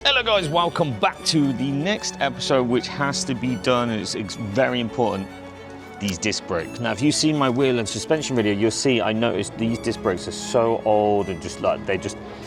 Hello guys, welcome back to the next episode, which has to be done, and it's very important, these disc brakes. Now if you've seen my wheel and suspension video, you'll see I noticed these disc brakes are so old and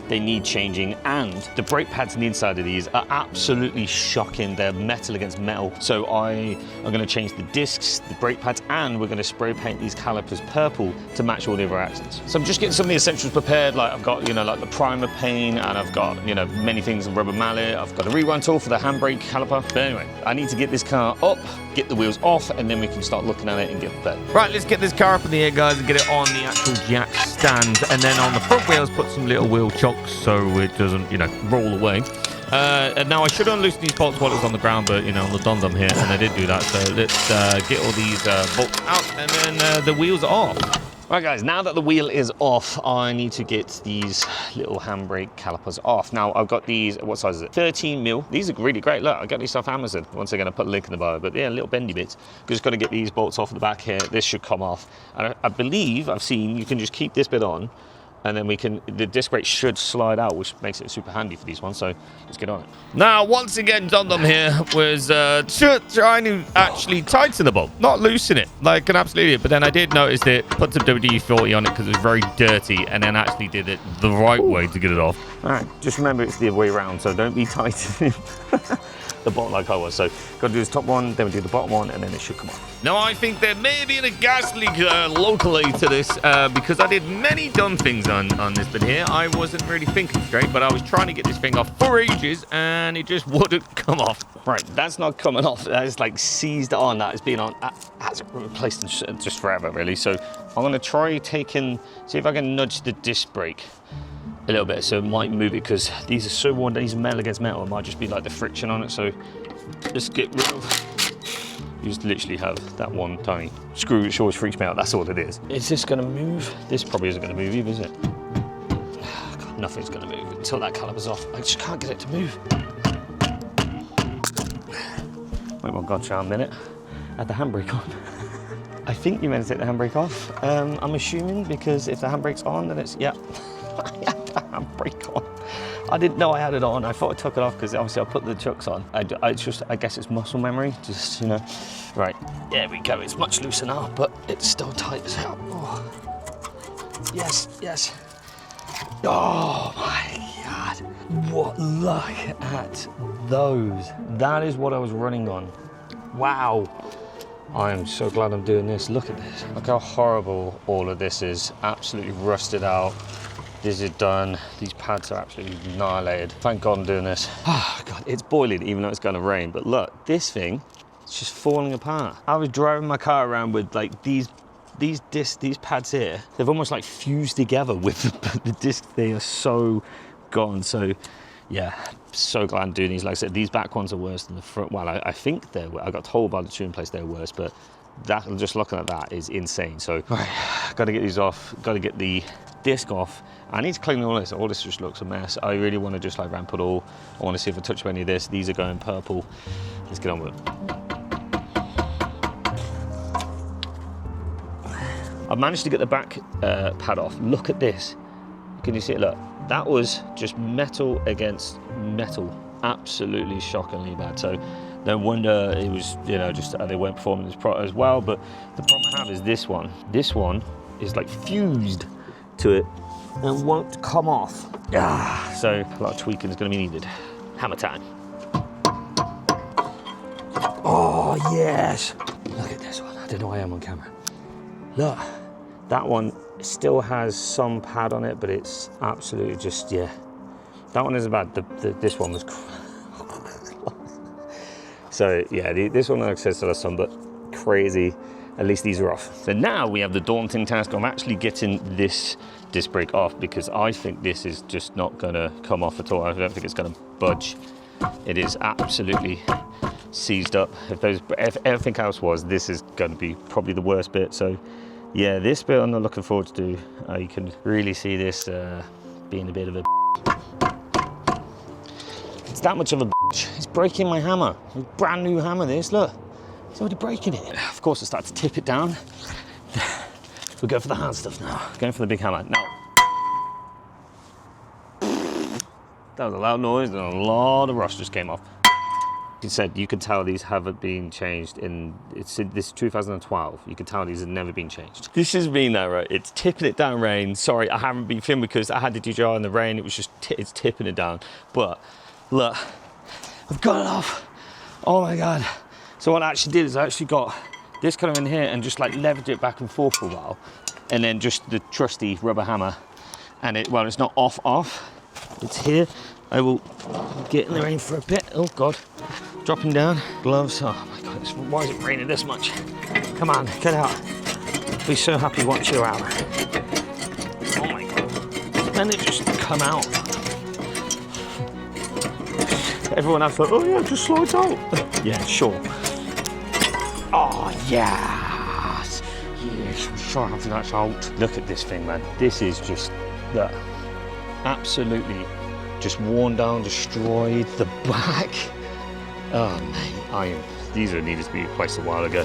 they need changing, and the brake pads on the inside of these are absolutely shocking. They're metal against metal. So I am going to change the discs, the brake pads, and we're going to spray paint these calipers purple to match all the other accents. So I'm just getting some of the essentials prepared. Like I've got, like the primer paint, and I've got, many things, and rubber mallet. I've got a rerun tool for the handbrake caliper. But anyway, I need to get this car up, get the wheels off, and then we can start looking at it and get prepared. Right, let's get this car up in the air, guys, and get it on the actual jack stand. And then on the front wheels, put some little wheel chocks so it doesn't, roll away. And now I should unloosen these bolts while it's on the ground, but, on the dons I'm here, and I did do that. So let's get all these bolts out, and then the wheels are off. Right guys, now that the wheel is off, I need to get these little handbrake calipers off. Now I've got these, what size is it? 13 mil. These are really great. Look, I got these off Amazon. Once again, I put a link in the bio, but yeah, little bendy bits. Just got to get these bolts off the back here. This should come off. And I believe I've seen you can just keep this bit on, and then the disc brake should slide out, which makes it super handy for these ones. So let's get on it. Now, once again, Dom here was trying to actually tighten the bolt, not loosen it like an absolute idiot. But then I did notice it, put some WD-40 on it because it was very dirty, and then actually did it the right way to get it off. All right, just remember it's the other way around, so don't be tightening the bolt like I was. So got to do this top one, then we do the bottom one, and then it should come off. Now I think there may be a gas leak locally to this because I did many dumb things on this bit here. I wasn't really thinking straight, but I was trying to get this thing off for ages, and it just wouldn't come off. Right, that's not coming off. That is like seized on. That has been on. That's replaced just forever, really. So I'm gonna try see if I can nudge the disc brake a little bit, so it might move it, because these are so worn. These are metal against metal. It might just be like the friction on it. So let's get rid of. You just literally have that one tiny screw, which always freaks me out. That's all it is. Is this going to move? This probably isn't going to move either, is it? God, nothing's going to move until that caliper's off. I just can't get it to move. Wait one goddamn minute. Add the handbrake on. I think you meant to take the handbrake off. I'm assuming, because if the handbrake's on, then it's, yeah. I had the handbrake on. I didn't know I had it on. I thought I took it off because obviously I put the Chocks on. I guess it's muscle memory, just, Right, there we go. It's much looser now, but it's still tight as hell. Oh. Yes. Oh my God. What, look at those. That is what I was running on. Wow. I am so glad I'm doing this. Look at this. Look how horrible all of this is. Absolutely rusted out. This is done. These pads are absolutely annihilated. Thank God I'm doing this. Oh God, it's boiling even though it's going to rain. But look, this thing, it's just falling apart. I was driving my car around with like these pads here. They've almost like fused together with the disc. They are so gone. So yeah, so glad I'm doing these. Like I said, these back ones are worse than the front. Well, I think I got told by the tuning place they're worse, but that, just looking at that, is insane. So right, got to get these off. Got to get the disc off. I need to clean all this. All this just looks a mess. I really want to just like ramp it all. I want to see if I touch any of this. These are going purple. Let's get on with it. I've managed to get the back pad off. Look at this. Can you see it? Look, that was just metal against metal. Absolutely shockingly bad. So no wonder it was, just they weren't performing as well. But the problem I have is this one. This one is like fused to it and won't come off. So a lot of tweaking is going to be needed. Hammer time. Oh yes! Look at this one. I don't know why I am on camera. Look, that one still has some pad on it, but it's absolutely just, yeah. That one isn't bad. This one was. So yeah, this one, like I said, still has some, but crazy. At least these are off. So now we have the daunting task of actually getting this disc brake off, because I think this is just not gonna come off at all. I don't think it's gonna budge. It is absolutely seized up. If everything else was, this is gonna be probably the worst bit. So yeah, this bit I'm not looking forward to do. You can really see this being a bit of a It's that much of a bitch. It's breaking my hammer. A brand new hammer, this, look. It's already breaking it. Of course, I start to tip it down. We'll go for the hard stuff now. Going for the big hammer. Now, That was a loud noise and a lot of rust just came off. He said you could tell these haven't been changed this is 2012. You can tell these have never been changed. This is me now, right? It's tipping it down rain. Sorry, I haven't been filming because I had the DJI in the rain. It was just, it's tipping it down. But look, I've got it off. Oh my God. So what I actually did is I actually got this kind of in here and just like levered it back and forth for a while. And then just the trusty rubber hammer. And well, it's not off. It's here. I will get in the rain for a bit. Oh God, dropping down. Gloves, oh my God, why is it raining this much? Come on, get out. I'll be so happy once you're out. Oh my God, then it just come out. Everyone else thought, oh yeah, just slides out. Yeah, sure. Oh yes, yes, I'm so happy that's out. Look at this thing, man. This is just that absolutely just worn down, destroyed. The back. Oh mate, these are needed to be replaced a while ago.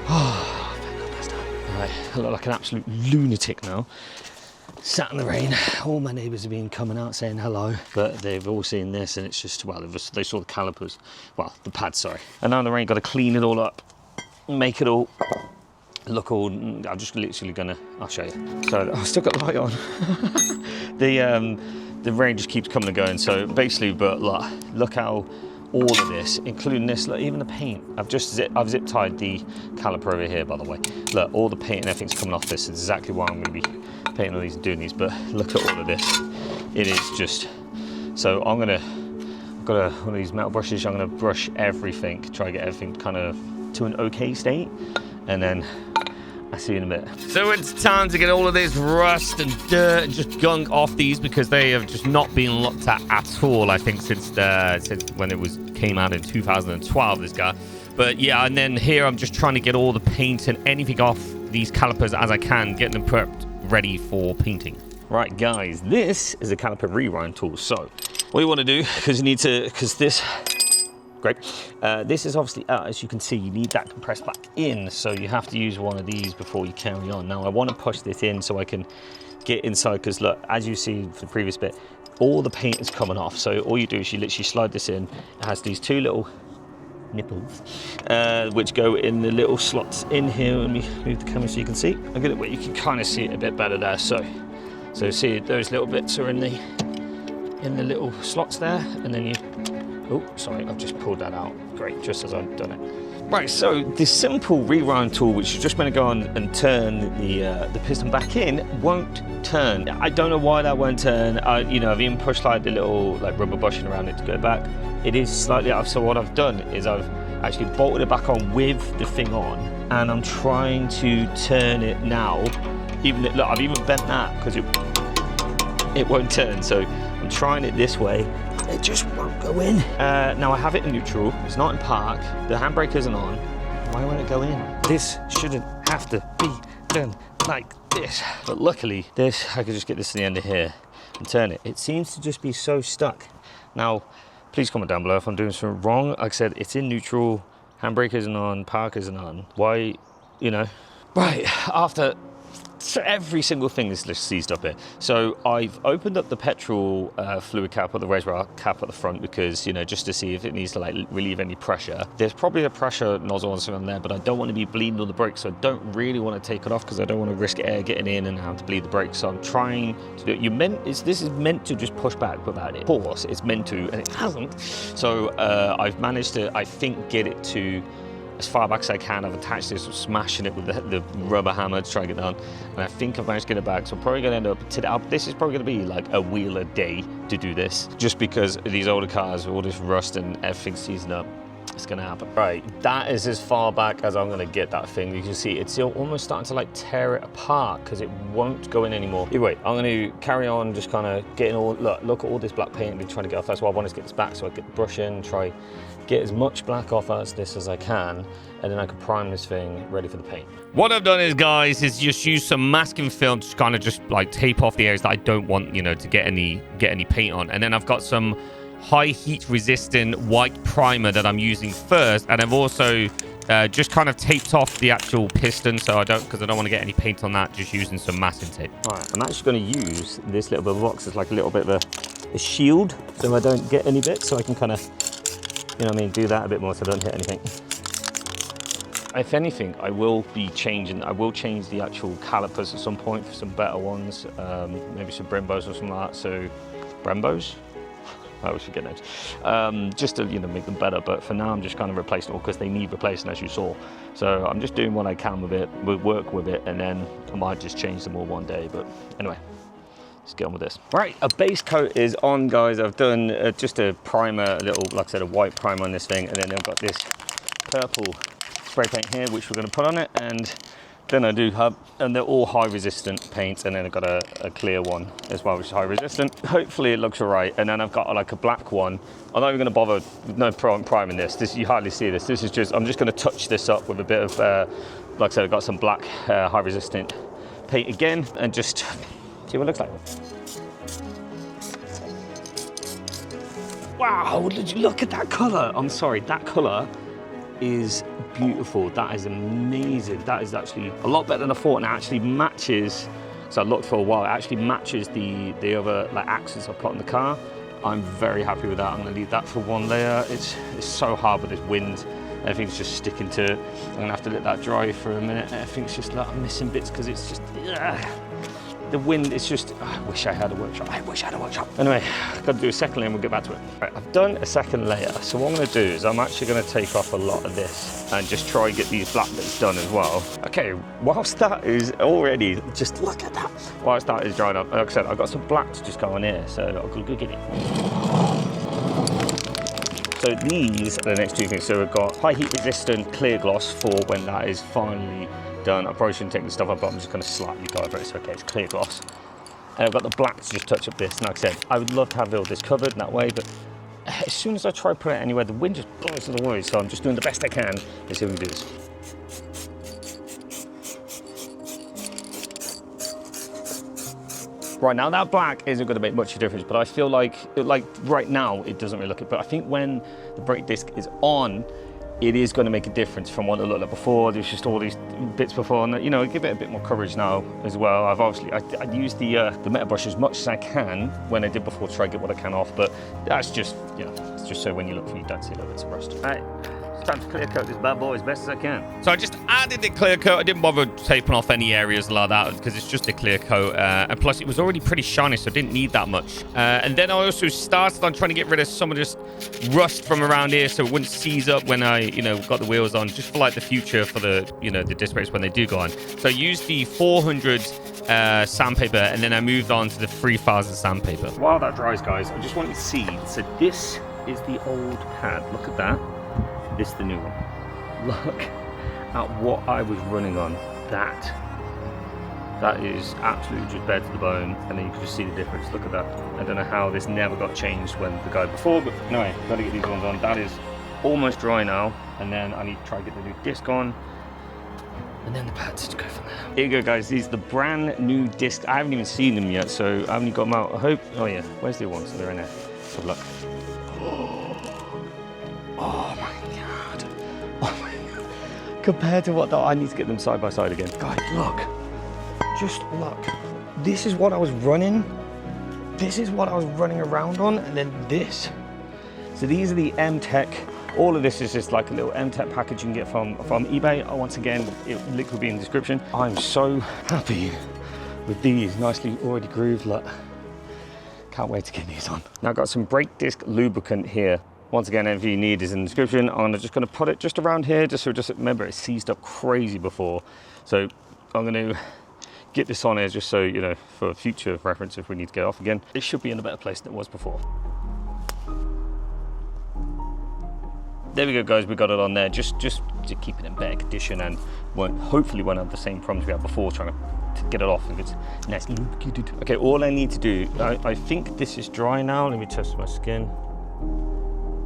Oh, thank God that's done. All right, I look like an absolute lunatic now. Sat in the rain. All my neighbours have been coming out saying hello, but they've all seen this, and it's just, well, they saw the calipers, well, the pads, sorry. And now in the rain, got to clean it all up, make it all look all. I'm just literally gonna. I'll show you. So I've still got the light on. The rain just keeps coming and going. So basically, but look how all of this, including this, look, even the paint. I've zip tied the caliper over here, by the way. Look, all the paint and everything's coming off this. It's exactly why I'm going to be painting all these and doing these. But look at all of this. It is just. So I've got one of these metal brushes. I'm gonna brush everything, try to get everything kind of to an okay state, and then I'll see you in a bit. So it's time to get all of this rust and dirt and just gunk off these, because they have just not been looked at all, I think, since when it came out in 2012, this guy. But yeah, and then here I'm just trying to get all the paint and anything off these calipers as I can, getting them prepped, ready for painting. Right guys, this is a caliper rewind tool. So what you want to do, because this, great. This is obviously out, as you can see, you need that compressed back in, so you have to use one of these before you carry on. Now I want to push this in so I can get inside, because look, as you see for the previous bit, all the paint is coming off. So all you do is you literally slide this in. It has these two little nipples, which go in the little slots in here. Let me move the camera so you can see. I'll get it where you can kind of see it a bit better there. So see, those little bits are in the little slots there, and then you. Oh, sorry, I've just pulled that out. Great, just as I've done it. Right, so this simple rewind tool, which is just going to go on and turn the piston back in, won't turn. I don't know why that won't turn. I've even pushed like the little rubber bushing around it to go back. It is slightly out. So what I've done is I've actually bolted it back on with the thing on, and I'm trying to turn it now. Look, I've even bent that because it won't turn. So I'm trying it this way. It just won't go in. Now I have it in neutral. It's not in park. The handbrake isn't on. Why won't it go in? This shouldn't have to be done like this. But luckily, I could just get this to the end of here and turn it. It seems to just be so stuck. Now, please comment down below if I'm doing something wrong. Like I said, it's in neutral. Handbrake isn't on. Park isn't on. Why, Right, after every single thing is just seized up here. So I've opened up the petrol fluid cap or the reservoir cap at the front, because just to see if it needs to relieve any pressure. There's probably a pressure nozzle or something there, but I don't want to be bleeding on the brakes, so I don't really want to take it off because I don't want to risk air getting in and have to bleed the brakes. So I'm trying to do it. This is meant to just push back without it. Of course, it's meant to, and it hasn't. So I've managed to, I think, get it to as far back as I can. I've attached this, smashing it with the rubber hammer to try and get it on, and I think I've managed to get it back. So I'm probably going to end up today. This is probably going to be like a wheel a day to do this, just because these older cars, all this rust and everything seizing up. It's going to happen. Right, that is as far back as I'm going to get that thing. You can see it's almost starting to tear it apart because it won't go in anymore. Anyway, I'm going to carry on just kind of getting all, look at all this black paint I've been trying to get off. That's why I wanted to get this back, so I get the brush in, try get as much black off as I can, and then I can prime this thing ready for the paint. What I've done is, guys, is just use some masking film to kind of just tape off the areas that I don't want, to get any paint on. And then I've got some high heat resistant white primer that I'm using first, and I've also just kind of taped off the actual piston, because I don't want to get any paint on that, just using some masking tape. All right, I'm actually going to use this little bit of box as like a little bit of a a shield so I don't get any bits, so I can kind of, you know what I mean, do that a bit more so I don't hit anything. If anything, I will change the actual calipers at some point for some better ones, maybe some Brembos or something like that. So, Brembos? I always forget names. Just to, you know, make them better, but for now I'm just kind of replacing it all because they need replacing, as you saw. So I'm just doing what I can with it, work with it, and then I might just change them all one day. But anyway, let's get on with this. Right, a base coat is on, guys. I've done just a primer, a little, like I said, a white primer on this thing, and then I've got this purple spray paint here, which we're going to put on it, and then I do have, and they're all high resistant paints, and then I've got a clear one as well, which is high resistant. Hopefully it looks all right, and then I've got like a black one. I'm not even going to bother with no priming this. You hardly see this. This is just, I'm just going to touch this up with a bit of, like I said, I've got some black high resistant paint again, and just see what it looks like. Wow, look at that colour. I'm sorry, that colour is beautiful. That is amazing. That is actually a lot better than I thought, and it actually matches. So I looked for a while. It actually matches the other like accents I put on the car. I'm very happy with that. I'm going to leave that for one layer. It's so hard with this wind. Everything's just sticking to it. I'm going to have to let that dry for a minute. Everything's just like I'm missing bits because it's just the wind. It's just, I wish I had a workshop. I wish I had a workshop. Anyway, I've got to do a second layer and we'll get back to it. Right, I've done a second layer. So what I'm going to do is I'm actually going to take off a lot of this and just try and get these black bits done as well. Okay, whilst that is already, just look at that. Whilst that is drying up, like I said, I've got some black to just go on here. So I'll go get it. So these are the next two things. So we've got high heat resistant clear gloss for when that is finally done. I probably shouldn't take the stuff up, but I'm just going to slightly go over it. It's okay, it's clear gloss. And I've got the black to just touch up this. And like I said, I would love to have all this covered in that way, but as soon as I try to put it anywhere, the wind just blows it away. So I'm just doing the best I can. Let's see if we can do this. Right, now that black isn't going to make much of a difference, but I feel like right now it doesn't really look it. But I think when the brake disc is on, it is going to make a difference from what it looked like before. There's just all these bits before, and you know, give it a bit more coverage now as well. I've obviously I use the metal brush as much as I can when I did before to try and get what I can off, but that's just, you know, it's just so when you look for you don't see a little bits of rust. All right, it's time to clear coat this bad boy as best as I can. So I just added the clear coat. I didn't bother taping off any areas like that because it's just a clear coat, and plus it was already pretty shiny, so I didn't need that much. And then I also started on trying to get rid of some of this rust from around here so it wouldn't seize up when I, you know, got the wheels on, just for like the future for the, you know, the disc brakes when they do go on. So I used the 400 sandpaper, and then I moved on to the 3000 sandpaper. While that dries, guys, I just want you to see. So this is the old pad. Look at that. This is the new one. Look at what I was running on. That is absolutely just bare to the bone, and then you can just see the difference. Look at that. I don't know how this never got changed when the guy before, but anyway, got to get these ones on. That is almost dry now, and then I need to try to get the new disc on, and then the pads to go from there. Here you go, guys. These are the brand new discs. I haven't even seen them yet, so I haven't got them out. I hope. Oh yeah, where's the ones? They're in there. Let's have a look. Oh my god. Oh my god. Compared to what I need to get them side by side again. Guys, look. Just look. This is what I was running. This is what I was running around on, and then this. So these are the M-Tech. All of this is just like a little M-Tech package you can get from eBay. Once again, link will be in the description. I'm so happy with these, nicely already grooved. Look, can't wait to get these on. Now I've got some brake disc lubricant here. Once again, anything you need is in the description. I'm just going to put it just around here, just remember it seized up crazy before. So I'm going to get this on here just so, you know, for future reference if we need to get off again. It should be in a better place than it was before. There we go, guys, we got it on there. Just to keep it in better condition, and hopefully won't have the same problems we had before trying to get it off if it's nice lubricated. Okay, all I need to do, I think this is dry now. Let me test my skin.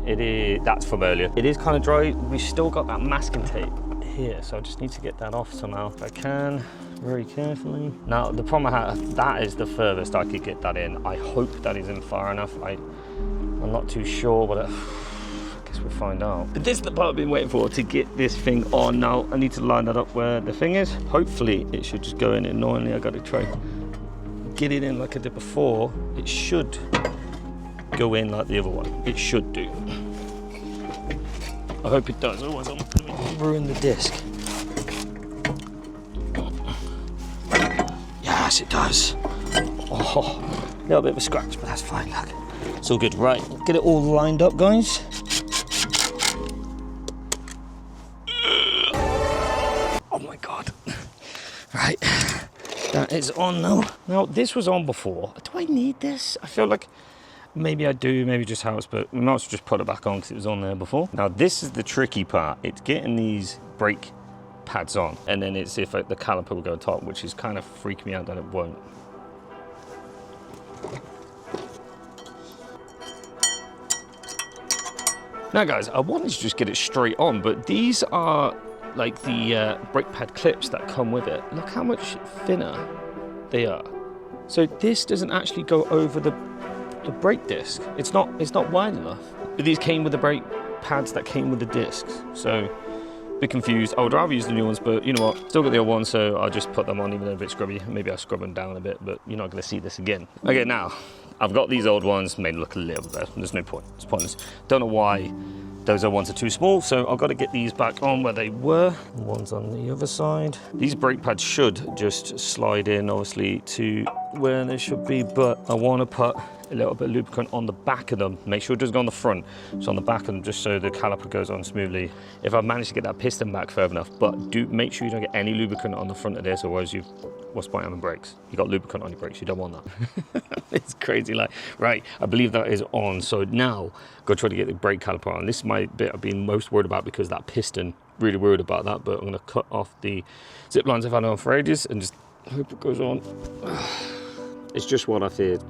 It is, that's from earlier. It is kind of dry. We've still got that masking tape here, so I just need to get that off somehow if I can, very carefully. Now, the problem I have, that is the furthest I could get that in. I hope that is in far enough. I'm not too sure, but I guess we'll find out. But this is the part I've been waiting for, to get this thing on. Now, I need to line that up where the thing is. Hopefully, it should just go in. Annoyingly, I got to try get it in like I did before. It should go in like the other one. It should do. I hope it does, otherwise I'm going to ruin the disc. Yes, it does. Oh, a little bit of a scratch, but that's fine, look. It's all good. Right, get it all lined up, guys. Oh my God. Right, that is on now. Now, this was on before. Do I need this? I feel like maybe I do, maybe just house, but we might as well just put it back on because it was on there before. Now, this is the tricky part. It's getting these brake pads on, and then it's if the caliper will go on top, which is kind of freaking me out that it won't. Now guys, I wanted to just get it straight on, but these are like the brake pad clips that come with it. Look how much thinner they are. So this doesn't actually go over the brake disc. It's not wide enough. But these came with the brake pads that came with the discs. So a bit confused. I would rather use the new ones, but you know what? Still got the old ones, so I'll just put them on even though they're a bit scrubby. Maybe I'll scrub them down a bit, but you're not gonna see this again. Okay, now, I've got these old ones made look a little bit better. There's no point, it's pointless. Don't know why those old ones are too small, so I've got to get these back on where they were. The ones on the other side. These brake pads should just slide in, obviously, to where they should be, but I want to put a little bit of lubricant on the back of them. Make sure it doesn't go on the front, so on the back of them, just so the caliper goes on smoothly. If I manage to get that piston back further enough, but do make sure you don't get any lubricant on the front of this, otherwise what's the point having brakes? You got lubricant on your brakes, you don't want that. It's crazy, like, right, I believe that is on, so now go try to get the brake caliper on. This is my bit I've been most worried about because that piston, really worried about that, but I'm gonna cut off the zip lines I've had on for ages and just hope it goes on. It's just what I feared.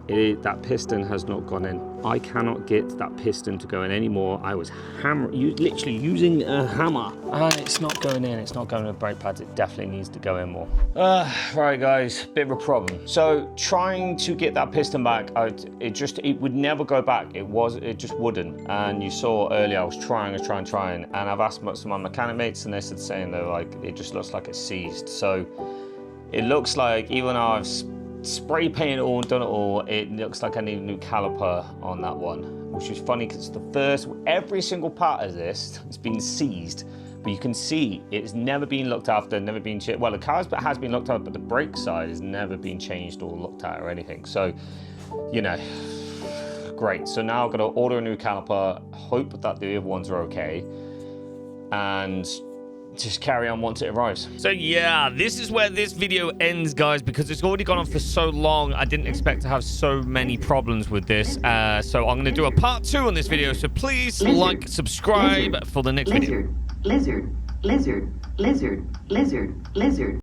That piston has not gone in. I cannot get that piston to go in anymore. I was literally using a hammer. It's not going in. It's not going in the brake pads. It definitely needs to go in more. Right, guys, bit of a problem. So trying to get that piston back, it would never go back. It just wouldn't. And you saw earlier, I was trying, and I've asked some of my mechanic mates, and they said saying they're like, it just looks like it's seized. So it looks like even though I've spray painted it all and done it all, it looks like I need a new caliper on that one, which is funny because it's the first, every single part of this has been seized, but you can see it's never been looked after, never been changed. Well, the car has been looked at, but the brake side has never been changed or looked at or anything. So, you know, great. So now I've got to order a new caliper, hope that the other ones are okay, and just carry on once it arrives. So yeah, this is where this video ends, guys, because it's already gone on for so long. I didn't expect to have so many problems with this. So I'm going to do a part 2 on this video. So please like, subscribe for the next video. Lizard, lizard, lizard, lizard, lizard, lizard.